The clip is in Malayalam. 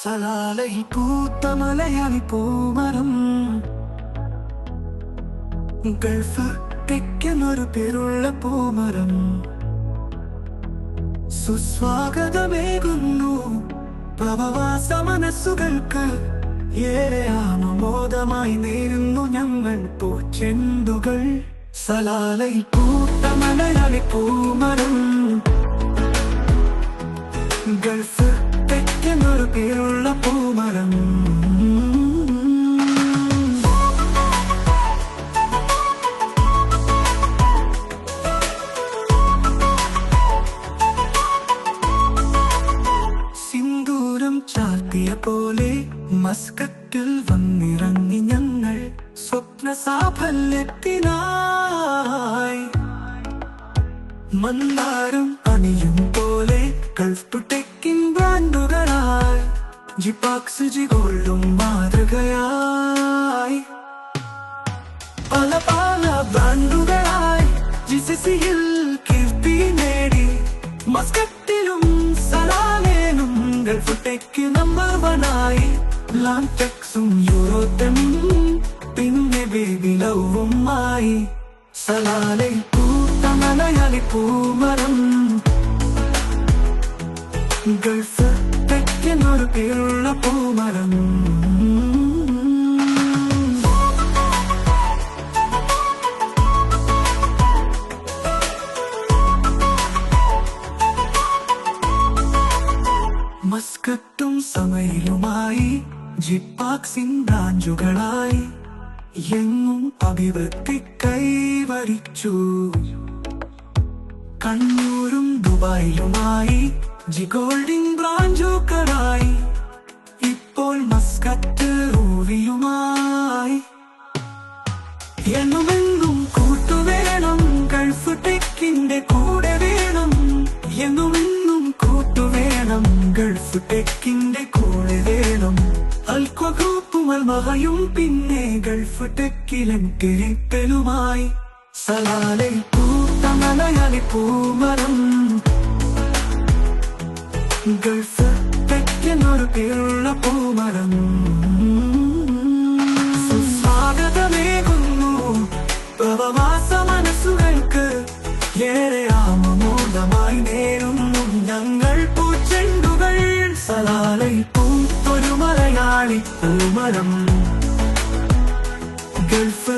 സലാലയിൽ പൂത്ത മലയാളി പൂമരം. ഗൾഫ് തെക്കനൊരു പേരുള്ള പൂമരം സുസ്വാഗതമേകുന്നു പ്രവാസ മനസ്സുകൾക്ക്. ഏറെ ആമോദമായി നേരുന്നു ഞങ്ങൾ പൂച്ചെണ്ടുകൾ. സലാലയിൽ പൂത്ത മലയാളി പൂമരം. ഗൾഫ് തെക്കനൊരു പേരുള്ള പൂമരം. സിന്ദൂരം ചാർത്തിയ പോലെ മസ്കറ്റിൽ വന്നിറങ്ങി ഞങ്ങൾ സ്വപ്ന സാഫല്യത്തിനായി. മന്ദാരം അണിയും പോലെ ഗൾഫ് ടെക്കിൻ ബ്രാൻഡുകളായി ജിപാക്സ് ജിഗോൾഡും മാതൃകയായി. പല പല ബ്രാൻഡുകളായി ജിസിസിയിൽ കീർത്തി നേടി. മസ്കറ്റിലും സലാലയിലും ഗൾഫ് ടെക്ക് നമ്പർ 1 ലാംടെക്സും യൂറോത്തും പിന്നെ ബേബി ലവുമായി. സലാലയിൽ പൂത്ത മലയാളി പൂമരം. ഗൾഫ് തെക്കനൊരു പേരുള്ള പൂമരം. മസ്കറ്റും സമയിലുമായി ജിപ്പാക്സിൻ ബ്രാഞ്ചുകളായി എങ്ങും അഭിവൃദ്ധി കൈവരിച്ചു. കണ്ണൂരും ദുബായിലുമായി ജിഗോൾഡിൻ ബ്രാഞ്ചുകളായി ഇപ്പോൾ മസ്കറ്റ് റൂവിലുമായി. എന്നുമെന്നും കൂട്ടുവേണം ഗൾഫ് ടെക്കിന്റെ കൂടെ വേണം. എന്നുമെന്നും കൂട്ടുവേണം ഗൾഫ് ടെക്കിന്റെ കൂടെ വേണം. അൽക്വ ഗ്രൂപ്പും അൽമഹയും പിന്നെ ഗൾഫ് ടെക്കിലും കിരിപ്പലുമായി. സലാലയിൽ പൂത്ത മലയാളി പൂമരം. ഗൾഫ് തെക്കനൊരു പേരുള്ള പൂമരം. സുസ്വാഗതമേകുന്നു പ്രവാസ മനസ്സുകൾക്ക്. ഏറെ ആമോദമായി നേരുന്നു ഞങ്ങൾ പൂച്ചെണ്ടുകൾ. സലാലയിൽ പൂത്തൊരു മലയാളി പൂമരം. ഗൾഫ്